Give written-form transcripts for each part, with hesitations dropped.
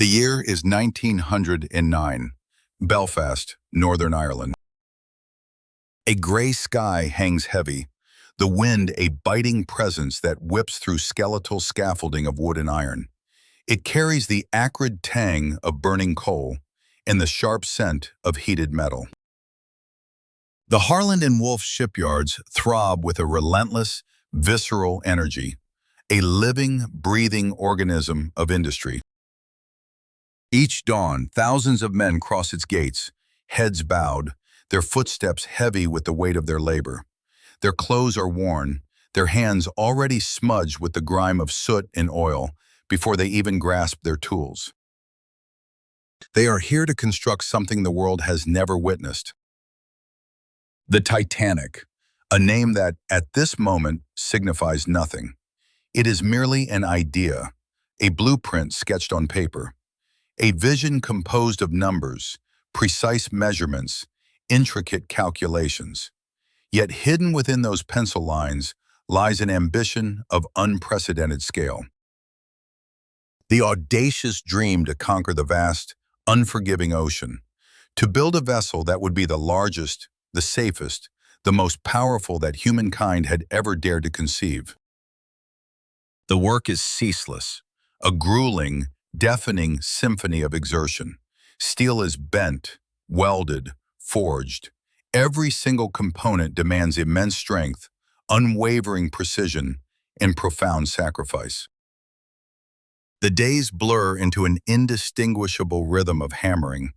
The year is 1909, Belfast, Northern Ireland. A gray sky hangs heavy, the wind a biting presence that whips through skeletal scaffolding of wood and iron. It carries the acrid tang of burning coal and the sharp scent of heated metal. The Harland and Wolff shipyards throb with a relentless, visceral energy, a living, breathing organism of industry. Each dawn, thousands of men cross its gates, heads bowed, their footsteps heavy with the weight of their labor. Their clothes are worn, their hands already smudged with the grime of soot and oil before they even grasp their tools. They are here to construct something the world has never witnessed. The Titanic, a name that, at this moment, signifies nothing. It is merely an idea, a blueprint sketched on paper. A vision composed of numbers, precise measurements, intricate calculations. Yet hidden within those pencil lines lies an ambition of unprecedented scale. The audacious dream to conquer the vast, unforgiving ocean, to build a vessel that would be the largest, the safest, the most powerful that humankind had ever dared to conceive. The work is ceaseless, a grueling, deafening symphony of exertion. Steel is bent, welded, forged. Every single component demands immense strength, unwavering precision, and profound sacrifice. The days blur into an indistinguishable rhythm of hammering,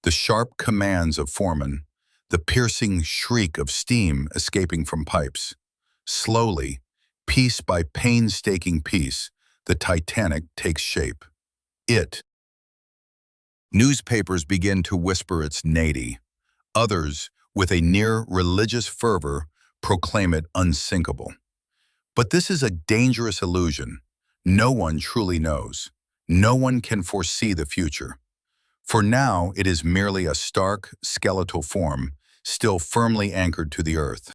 the sharp commands of foremen, the piercing shriek of steam escaping from pipes. Slowly, piece by painstaking piece, the Titanic takes shape. Newspapers begin to whisper its nadir. Others, with a near religious fervor, proclaim it unsinkable. But this is a dangerous illusion. No one truly knows. No one can foresee the future. For now, it is merely a stark, skeletal form, still firmly anchored to the earth.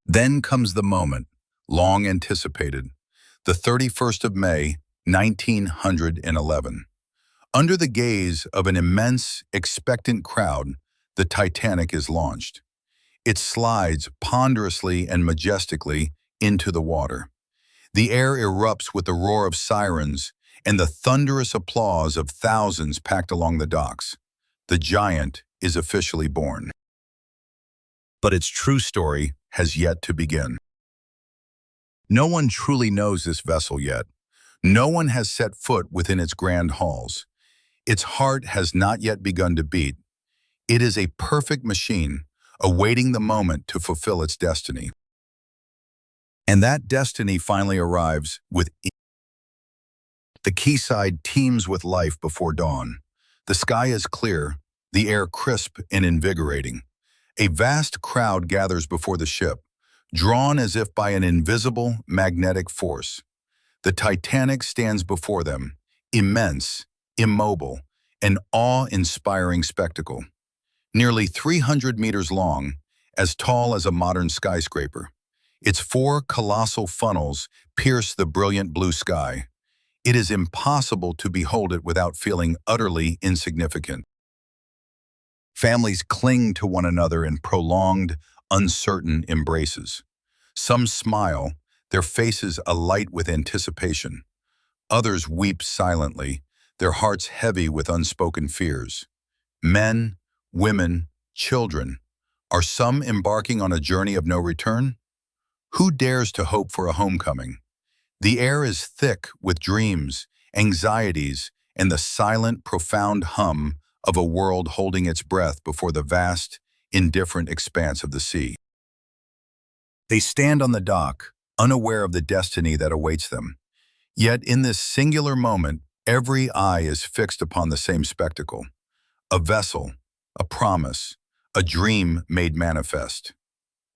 Then comes the moment, long anticipated, the 31st of May, 1911. Under the gaze of an immense, expectant crowd, the Titanic is launched. It slides ponderously and majestically into the water. The air erupts with the roar of sirens and the thunderous applause of thousands packed along the docks. The giant is officially born. But its true story has yet to begin. No one truly knows this vessel yet. No one has set foot within its grand halls. Its heart has not yet begun to beat. It is a perfect machine, awaiting the moment to fulfill its destiny. And that destiny finally arrives with the quayside teems with life before dawn. The sky is clear, the air crisp and invigorating. A vast crowd gathers before the ship, drawn as if by an invisible magnetic force. The Titanic stands before them, immense, immobile, an awe-inspiring spectacle. Nearly 300 meters long, as tall as a modern skyscraper. Its 4 colossal funnels pierce the brilliant blue sky. It is impossible to behold it without feeling utterly insignificant. Families cling to one another in prolonged, uncertain embraces. Some smile, their faces alight with anticipation. Others weep silently, their hearts heavy with unspoken fears. Men, women, children, are some embarking on a journey of no return? Who dares to hope for a homecoming? The air is thick with dreams, anxieties, and the silent, profound hum of a world holding its breath before the vast, indifferent expanse of the sea. They stand on the dock, unaware of the destiny that awaits them. Yet in this singular moment, every eye is fixed upon the same spectacle. A vessel, a promise, a dream made manifest.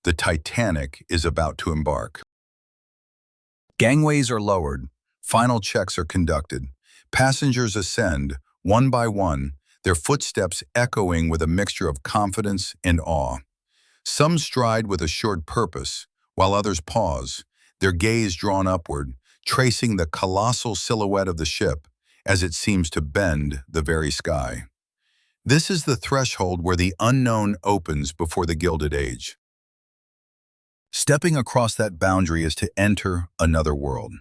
The Titanic is about to embark. Gangways are lowered, final checks are conducted. Passengers ascend, one by one, their footsteps echoing with a mixture of confidence and awe. Some stride with assured purpose, while others pause, their gaze drawn upward, tracing the colossal silhouette of the ship as it seems to bend the very sky. This is the threshold where the unknown opens before the Gilded Age. Stepping across that boundary is to enter another world.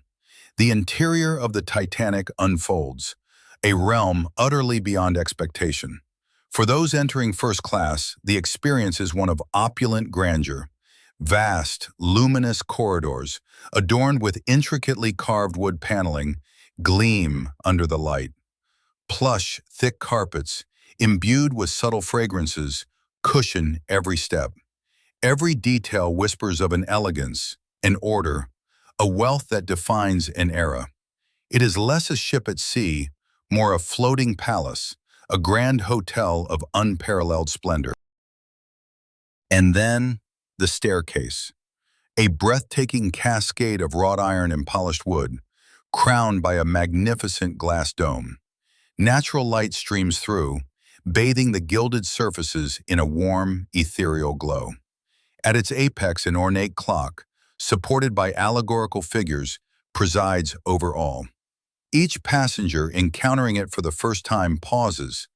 The interior of the Titanic unfolds, a realm utterly beyond expectation. For those entering first class, the experience is one of opulent grandeur. Vast, luminous corridors, adorned with intricately carved wood paneling, gleam under the light. Plush, thick carpets, imbued with subtle fragrances, cushion every step. Every detail whispers of an elegance, an order, a wealth that defines an era. It is less a ship at sea, more a floating palace, a grand hotel of unparalleled splendor. And then, the staircase, a breathtaking cascade of wrought iron and polished wood, crowned by a magnificent glass dome. Natural light streams through, bathing the gilded surfaces in a warm, ethereal glow. At its apex, an ornate clock, supported by allegorical figures, presides over all. Each passenger encountering it for the first time pauses,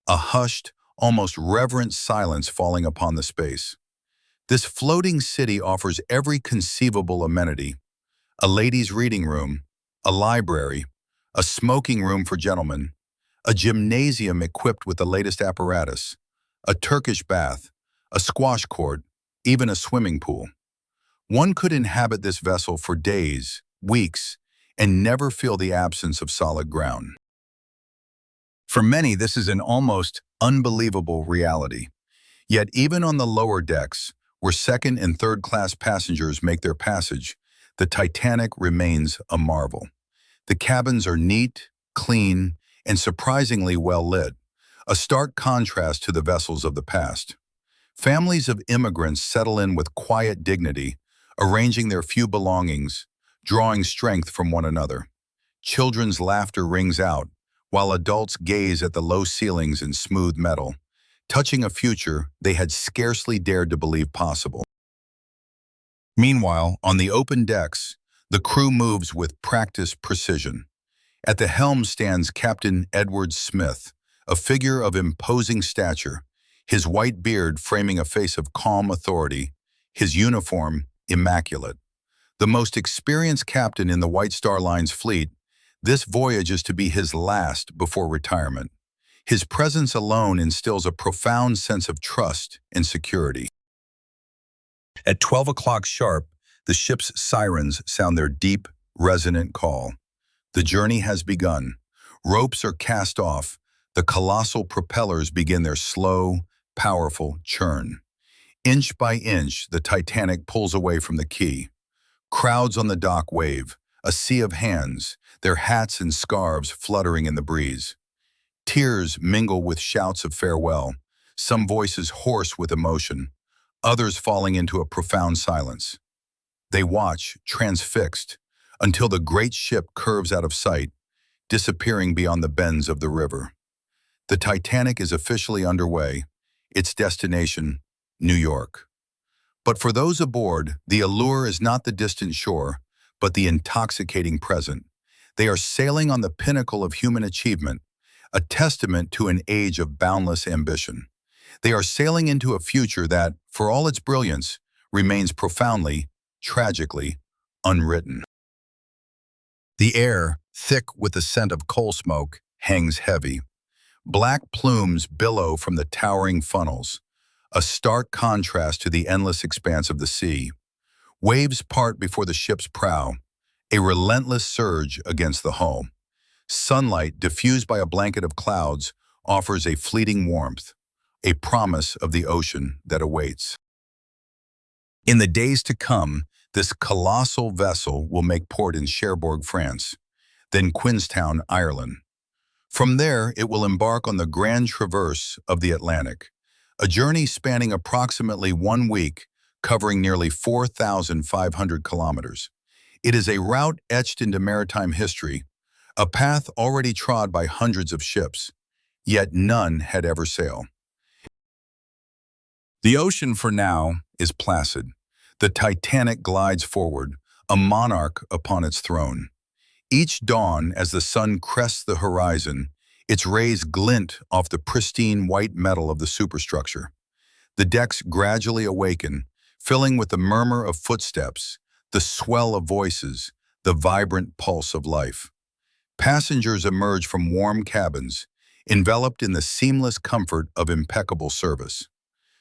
a hushed, almost reverent silence falling upon the space. This floating city offers every conceivable amenity: a ladies' reading room, a library, a smoking room for gentlemen, a gymnasium equipped with the latest apparatus, a Turkish bath, a squash court, even a swimming pool. One could inhabit this vessel for days, weeks, and never feel the absence of solid ground. For many, this is an almost unbelievable reality. Yet even on the lower decks, where second and third class passengers make their passage, the Titanic remains a marvel. The cabins are neat, clean, and surprisingly well lit, a stark contrast to the vessels of the past. Families of immigrants settle in with quiet dignity, arranging their few belongings, drawing strength from one another. Children's laughter rings out, while adults gaze at the low ceilings and smooth metal, touching a future they had scarcely dared to believe possible. Meanwhile, on the open decks, the crew moves with practiced precision. At the helm stands Captain Edward Smith, a figure of imposing stature, his white beard framing a face of calm authority, his uniform immaculate. The most experienced captain in the White Star Line's fleet, this voyage is to be his last before retirement. His presence alone instills a profound sense of trust and security. At 12 o'clock sharp, the ship's sirens sound their deep, resonant call. The journey has begun. Ropes are cast off. The colossal propellers begin their slow, powerful churn. Inch by inch, the Titanic pulls away from the quay. Crowds on the dock wave, a sea of hands, their hats and scarves fluttering in the breeze. Tears mingle with shouts of farewell, some voices hoarse with emotion, others falling into a profound silence. They watch, transfixed, until the great ship curves out of sight, disappearing beyond the bends of the river. The Titanic is officially underway, its destination, New York. But for those aboard, the allure is not the distant shore, but the intoxicating present. They are sailing on the pinnacle of human achievement, a testament to an age of boundless ambition. They are sailing into a future that, for all its brilliance, remains profoundly, tragically, unwritten. The air, thick with the scent of coal smoke, hangs heavy. Black plumes billow from the towering funnels, a stark contrast to the endless expanse of the sea. Waves part before the ship's prow, a relentless surge against the hull. Sunlight, diffused by a blanket of clouds, offers a fleeting warmth, a promise of the ocean that awaits. In the days to come, this colossal vessel will make port in Cherbourg, France, then Queenstown, Ireland. From there, it will embark on the grand traverse of the Atlantic, a journey spanning approximately 1 week, covering nearly 4,500 kilometers. It is a route etched into maritime history, a path already trod by hundreds of ships, yet none had ever sailed. The ocean for now is placid. The Titanic glides forward, a monarch upon its throne. Each dawn, as the sun crests the horizon, its rays glint off the pristine white metal of the superstructure. The decks gradually awaken, filling with the murmur of footsteps, the swell of voices, the vibrant pulse of life. Passengers emerge from warm cabins, enveloped in the seamless comfort of impeccable service.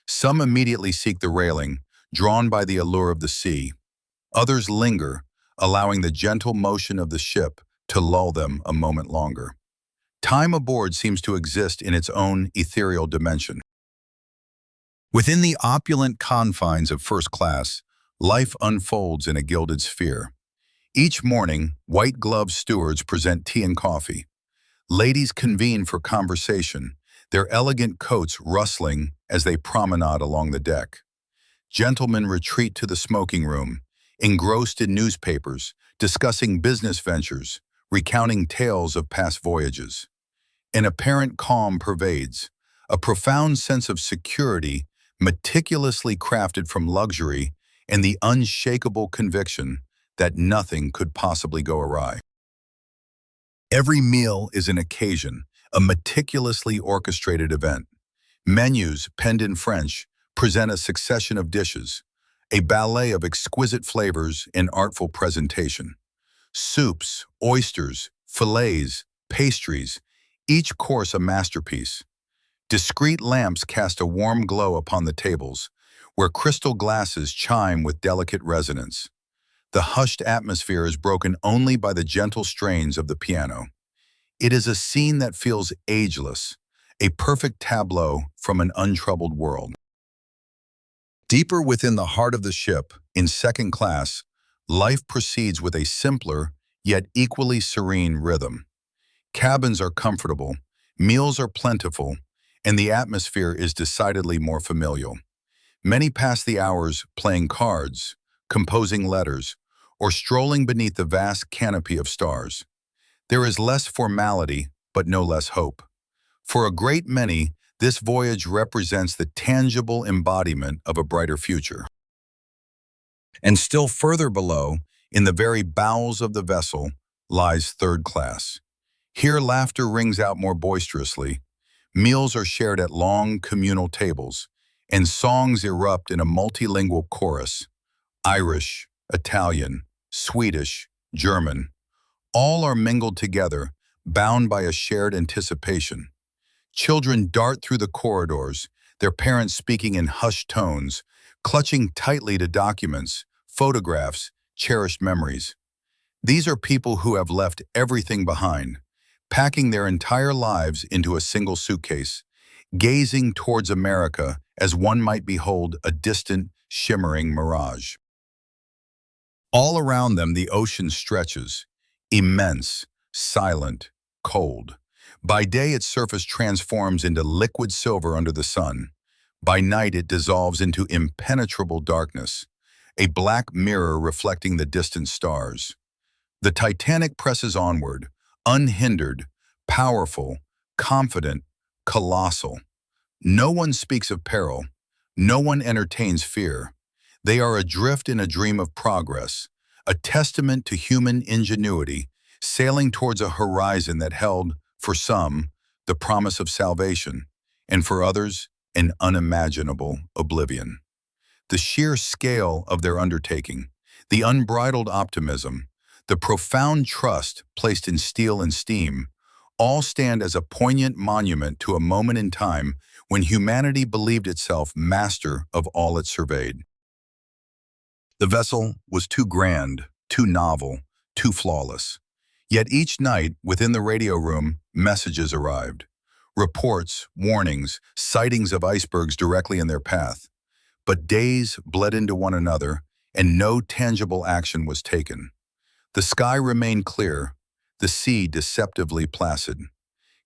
Some immediately seek the railing, drawn by the allure of the sea. Others linger, allowing the gentle motion of the ship to lull them a moment longer. Time aboard seems to exist in its own ethereal dimension. Within the opulent confines of first class, life unfolds in a gilded sphere. Each morning, white-gloved stewards present tea and coffee. Ladies convene for conversation, their elegant coats rustling as they promenade along the deck. Gentlemen retreat to the smoking room, engrossed in newspapers, discussing business ventures, recounting tales of past voyages. An apparent calm pervades, a profound sense of security meticulously crafted from luxury and the unshakable conviction that nothing could possibly go awry. Every meal is an occasion, a meticulously orchestrated event. Menus, penned in French, present a succession of dishes, a ballet of exquisite flavors and artful presentation. Soups, oysters, fillets, pastries, each course a masterpiece. Discreet lamps cast a warm glow upon the tables, where crystal glasses chime with delicate resonance. The hushed atmosphere is broken only by the gentle strains of the piano. It is a scene that feels ageless, a perfect tableau from an untroubled world. Deeper within the heart of the ship, in second class, life proceeds with a simpler, yet equally serene rhythm. Cabins are comfortable, meals are plentiful, and the atmosphere is decidedly more familial. Many pass the hours playing cards, composing letters, or strolling beneath the vast canopy of stars. There is less formality, but no less hope. For a great many, this voyage represents the tangible embodiment of a brighter future. And still further below, in the very bowels of the vessel, lies third class. Here laughter rings out more boisterously, meals are shared at long communal tables, and songs erupt in a multilingual chorus. Irish, Italian, Swedish, German, all are mingled together, bound by a shared anticipation. Children dart through the corridors, their parents speaking in hushed tones, clutching tightly to documents, photographs, cherished memories. These are people who have left everything behind, packing their entire lives into a single suitcase, gazing towards America as one might behold a distant, shimmering mirage. All around them the ocean stretches, immense, silent, cold. By day its surface transforms into liquid silver under the sun. By night it dissolves into impenetrable darkness, a black mirror reflecting the distant stars. The Titanic presses onward, unhindered, powerful, confident, colossal. No one speaks of peril. No one entertains fear. They are adrift in a dream of progress, a testament to human ingenuity, sailing towards a horizon that held, for some, the promise of salvation, and for others, an unimaginable oblivion. The sheer scale of their undertaking, the unbridled optimism, the profound trust placed in steel and steam, all stand as a poignant monument to a moment in time when humanity believed itself master of all it surveyed. The vessel was too grand, too novel, too flawless. Yet each night, within the radio room, messages arrived. Reports, warnings, sightings of icebergs directly in their path. But days bled into one another, and no tangible action was taken. The sky remained clear, the sea deceptively placid.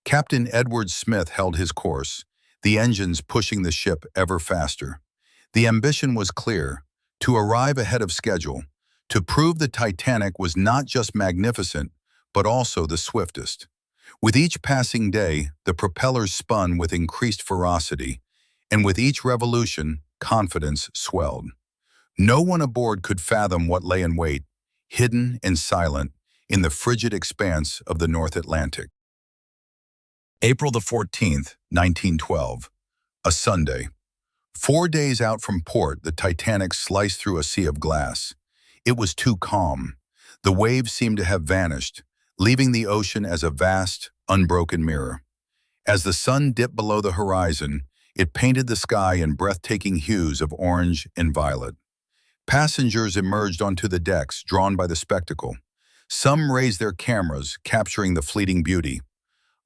Captain Edward Smith held his course, the engines pushing the ship ever faster. The ambition was clear, to arrive ahead of schedule, to prove the Titanic was not just magnificent, but also the swiftest. With each passing day, the propellers spun with increased ferocity, and with each revolution, confidence swelled. No one aboard could fathom what lay in wait, hidden and silent, in the frigid expanse of the North Atlantic. April the 14th, 1912, a Sunday. 4 days out from port, the Titanic sliced through a sea of glass. It was too calm. The waves seemed to have vanished, leaving the ocean as a vast, unbroken mirror. As the sun dipped below the horizon, it painted the sky in breathtaking hues of orange and violet. Passengers emerged onto the decks, drawn by the spectacle. Some raised their cameras, capturing the fleeting beauty.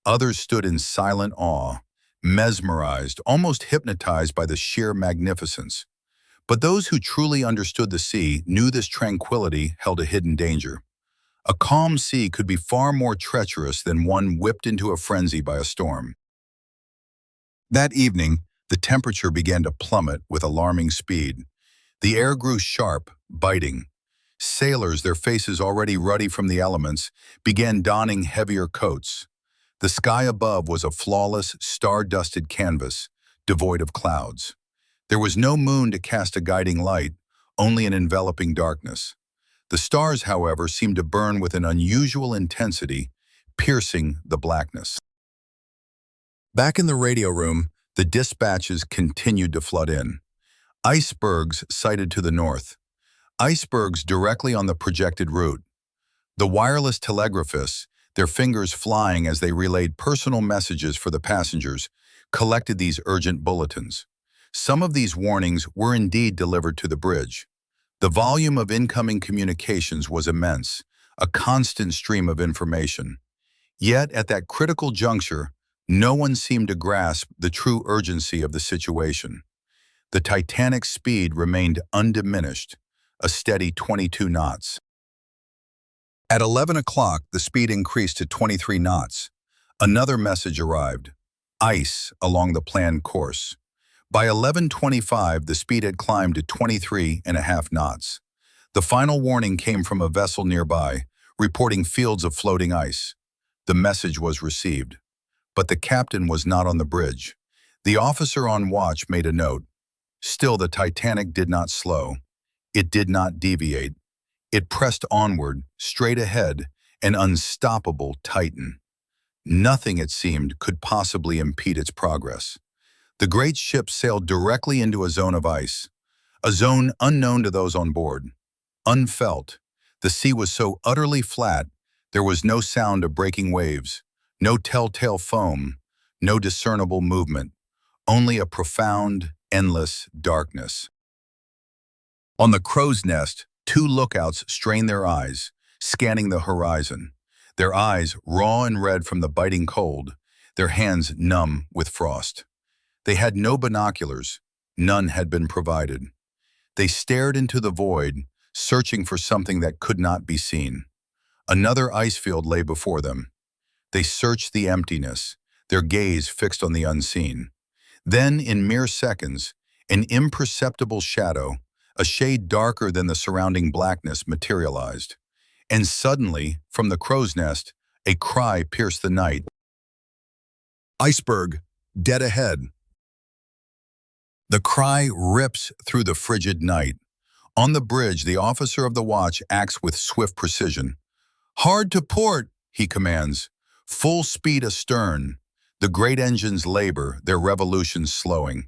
Others stood in silent awe, mesmerized, almost hypnotized by the sheer magnificence. But those who truly understood the sea knew this tranquility held a hidden danger. A calm sea could be far more treacherous than one whipped into a frenzy by a storm. That evening, the temperature began to plummet with alarming speed. The air grew sharp, biting. Sailors, their faces already ruddy from the elements, began donning heavier coats. The sky above was a flawless, star-dusted canvas, devoid of clouds. There was no moon to cast a guiding light, only an enveloping darkness. The stars, however, seemed to burn with an unusual intensity, piercing the blackness. Back in the radio room, the dispatches continued to flood in. Icebergs sighted to the north. Icebergs directly on the projected route. The wireless telegraphists, their fingers flying as they relayed personal messages for the passengers, collected these urgent bulletins. Some of these warnings were indeed delivered to the bridge. The volume of incoming communications was immense, a constant stream of information. Yet, at that critical juncture, no one seemed to grasp the true urgency of the situation. The Titanic's speed remained undiminished, a steady 22 knots. At 11 o'clock, the speed increased to 23 knots. Another message arrived: ice along the planned course. By 11:25, the speed had climbed to 23.5 knots. The final warning came from a vessel nearby, reporting fields of floating ice. The message was received. But the captain was not on the bridge. The officer on watch made a note. Still, the Titanic did not slow. It did not deviate. It pressed onward, straight ahead, an unstoppable titan. Nothing, it seemed, could possibly impede its progress. The great ship sailed directly into a zone of ice, a zone unknown to those on board. Unfelt, the sea was so utterly flat, there was no sound of breaking waves, no telltale foam, no discernible movement, only a profound, endless darkness. On the crow's nest, two lookouts strained their eyes, scanning the horizon, their eyes raw and red from the biting cold, their hands numb with frost. They had no binoculars, none had been provided. They stared into the void, searching for something that could not be seen. Another ice field lay before them. They searched the emptiness, their gaze fixed on the unseen. Then, in mere seconds, an imperceptible shadow, a shade darker than the surrounding blackness, materialized. And suddenly, from the crow's nest, a cry pierced the night. "Iceberg, dead ahead." The cry rips through the frigid night. On the bridge, the officer of the watch acts with swift precision. "Hard to port," he commands. Full speed astern. The great engines labor, their revolutions slowing.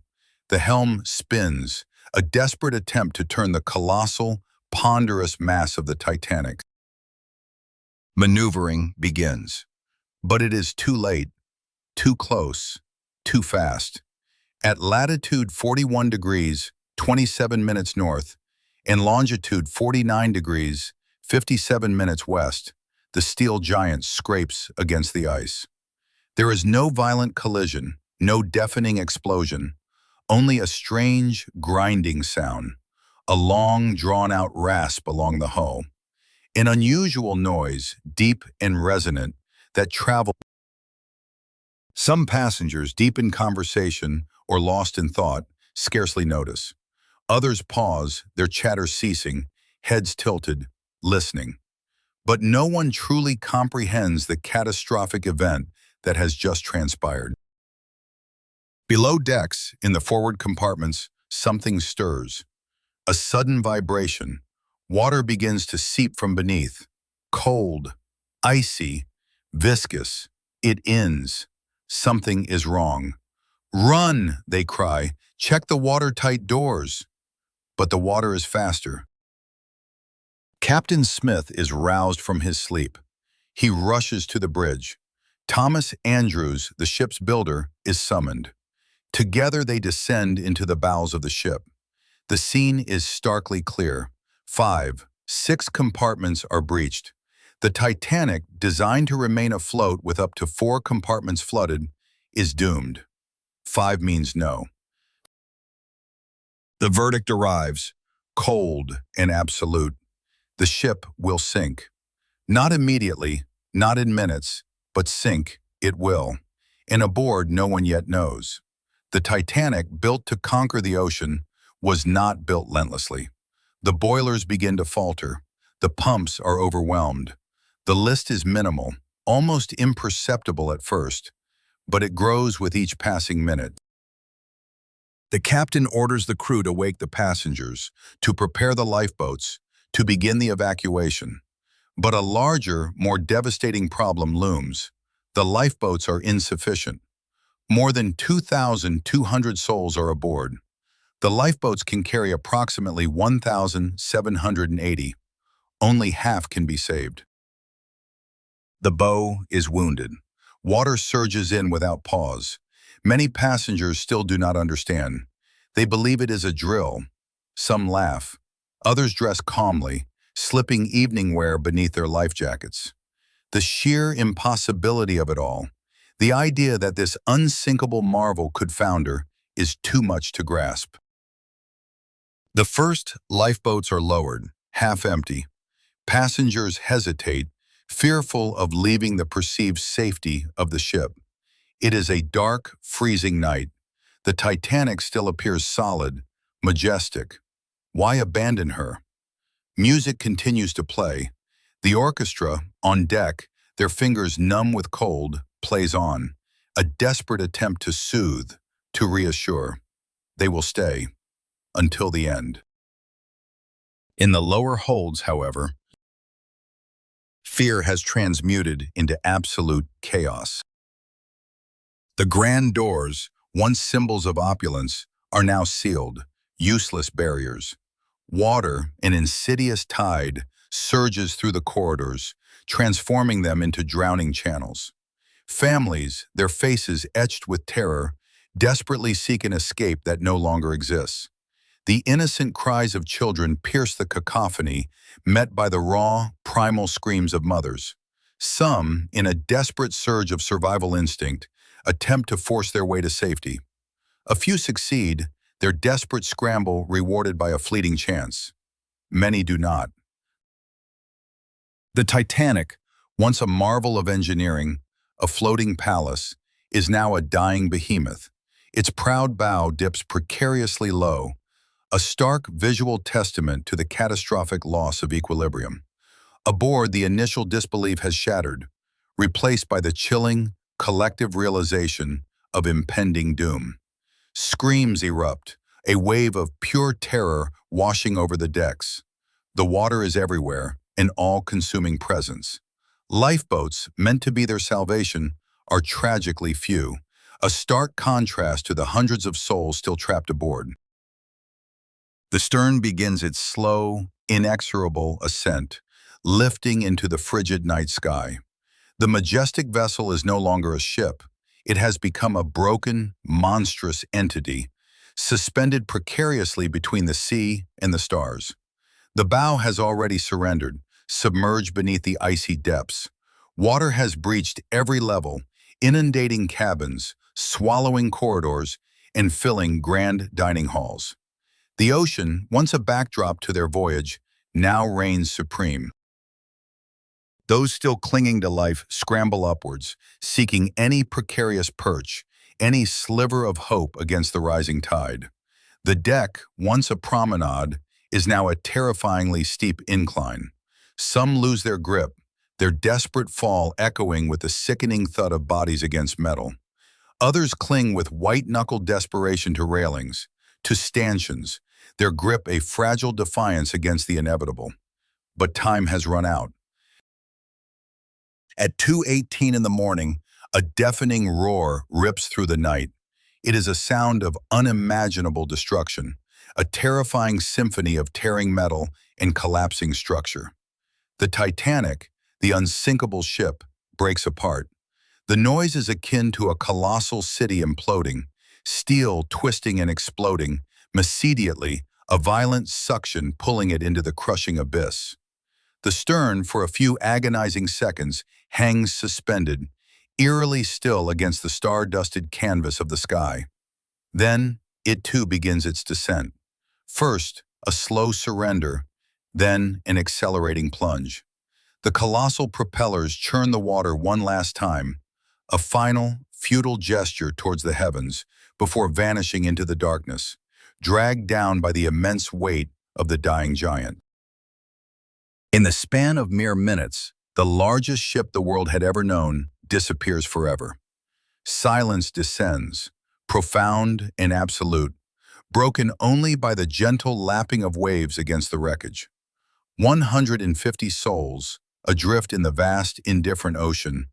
The helm spins, a desperate attempt to turn the colossal, ponderous mass of the Titanic. Maneuvering begins. But it is too late, too close, too fast. At latitude 41 degrees, 27 minutes north, and longitude 49 degrees, 57 minutes west, the steel giant scrapes against the ice. There is no violent collision, no deafening explosion, only a strange, grinding sound, a long, drawn-out rasp along the hull. An unusual noise, deep and resonant, that traveled. Some passengers, deep in conversation or lost in thought, scarcely notice. Others pause, their chatter ceasing, heads tilted, listening. But no one truly comprehends the catastrophic event that has just transpired. Below decks, in the forward compartments, something stirs. A sudden vibration. Water begins to seep from beneath. Cold, Icy, viscous. It ends. Something is wrong. Run, they cry. Check the watertight doors. But the water is faster. Captain Smith is roused from his sleep. He rushes to the bridge. Thomas Andrews, the ship's builder, is summoned. Together they descend into the bowels of the ship. The scene is starkly clear. 6 compartments are breached. The Titanic, designed to remain afloat with up to 4 compartments flooded, is doomed. 5 means no. The verdict arrives, cold and absolute. The ship will sink. Not immediately, not in minutes, but sink it will. And aboard, no one yet knows. The Titanic, built to conquer the ocean, was not built relentlessly. The boilers begin to falter. The pumps are overwhelmed. The list is minimal, almost imperceptible at first, but it grows with each passing minute. The captain orders the crew to wake the passengers, to prepare the lifeboats, to begin the evacuation. But a larger, more devastating problem looms. The lifeboats are insufficient. More than 2,200 souls are aboard. The lifeboats can carry approximately 1,780. Only half can be saved. The bow is wounded. Water surges in without pause. Many passengers still do not understand. They believe it is a drill. Some laugh. Others dress calmly, slipping evening wear beneath their life jackets. The sheer impossibility of it all, the idea that this unsinkable marvel could founder, is too much to grasp. The first lifeboats are lowered, half empty. Passengers hesitate, fearful of leaving the perceived safety of the ship. It is a dark, freezing night. The Titanic still appears solid, majestic. Why abandon her? Music continues to play. The orchestra, on deck, their fingers numb with cold, plays on. A desperate attempt to soothe, to reassure. They will stay until the end. In the lower holds, however, fear has transmuted into absolute chaos. The grand doors, once symbols of opulence, are now sealed, useless barriers. Water, an insidious tide, surges through the corridors, transforming them into drowning channels. Families, their faces etched with terror, desperately seek an escape that no longer exists. The innocent cries of children pierce the cacophony, met by the raw, primal screams of mothers. Some, in a desperate surge of survival instinct, attempt to force their way to safety. A few succeed, their desperate scramble rewarded by a fleeting chance. Many do not. The Titanic, once a marvel of engineering, a floating palace, is now a dying behemoth. Its proud bow dips precariously low, a stark visual testament to the catastrophic loss of equilibrium. Aboard, the initial disbelief has shattered, replaced by the chilling, collective realization of impending doom. Screams erupt, a wave of pure terror washing over the decks. The water is everywhere, an all-consuming presence. Lifeboats, meant to be their salvation, are tragically few, a stark contrast to the hundreds of souls still trapped aboard. The stern begins its slow, inexorable ascent, lifting into the frigid night sky. The majestic vessel is no longer a ship. It has become a broken, monstrous entity, suspended precariously between the sea and the stars. The bow has already surrendered, submerged beneath the icy depths. Water has breached every level, inundating cabins, swallowing corridors, and filling grand dining halls. The ocean, once a backdrop to their voyage, now reigns supreme. Those still clinging to life scramble upwards, seeking any precarious perch, any sliver of hope against the rising tide. The deck, once a promenade, is now a terrifyingly steep incline. Some lose their grip, their desperate fall echoing with the sickening thud of bodies against metal. Others cling with white-knuckled desperation to railings, to stanchions, their grip a fragile defiance against the inevitable. But time has run out. At 2:18 in the morning, a deafening roar rips through the night. It is a sound of unimaginable destruction, a terrifying symphony of tearing metal and collapsing structure. The Titanic, the unsinkable ship, breaks apart. The noise is akin to a colossal city imploding, steel twisting and exploding, immediately a violent suction pulling it into the crushing abyss. The stern, for a few agonizing seconds, hangs suspended, eerily still against the star-dusted canvas of the sky. Then, it too begins its descent. First, a slow surrender, then an accelerating plunge. The colossal propellers churn the water one last time, a final, futile gesture towards the heavens before vanishing into the darkness, dragged down by the immense weight of the dying giant. In the span of mere minutes, the largest ship the world had ever known disappears forever. Silence descends, profound and absolute, broken only by the gentle lapping of waves against the wreckage. 150 souls, adrift in the vast, indifferent ocean,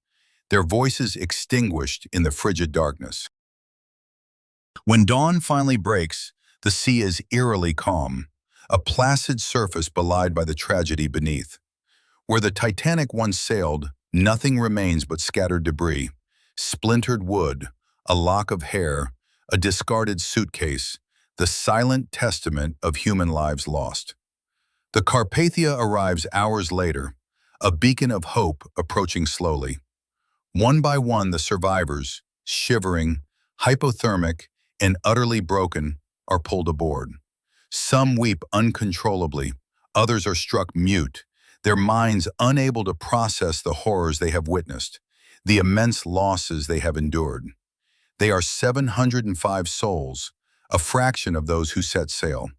their voices extinguished in the frigid darkness. When dawn finally breaks, the sea is eerily calm, a placid surface belied by the tragedy beneath. Where the Titanic once sailed, nothing remains but scattered debris, splintered wood, a lock of hair, a discarded suitcase, the silent testament of human lives lost. The Carpathia arrives hours later, a beacon of hope approaching slowly. One by one, the survivors, shivering, hypothermic, and utterly broken, are pulled aboard. Some weep uncontrollably, others are struck mute, their minds unable to process the horrors they have witnessed, the immense losses they have endured. They are 705 souls, a fraction of those who set sail.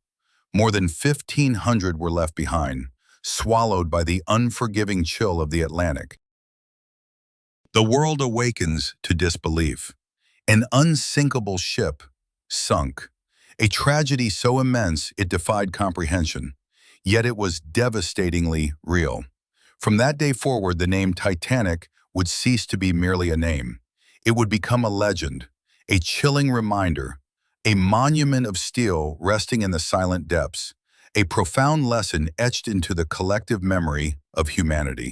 More than 1,500 were left behind, swallowed by the unforgiving chill of the Atlantic. The world awakens to disbelief. An unsinkable ship, sunk. A tragedy so immense it defied comprehension, yet it was devastatingly real. From that day forward, the name Titanic would cease to be merely a name. It would become a legend, a chilling reminder, a monument of steel resting in the silent depths, a profound lesson etched into the collective memory of humanity.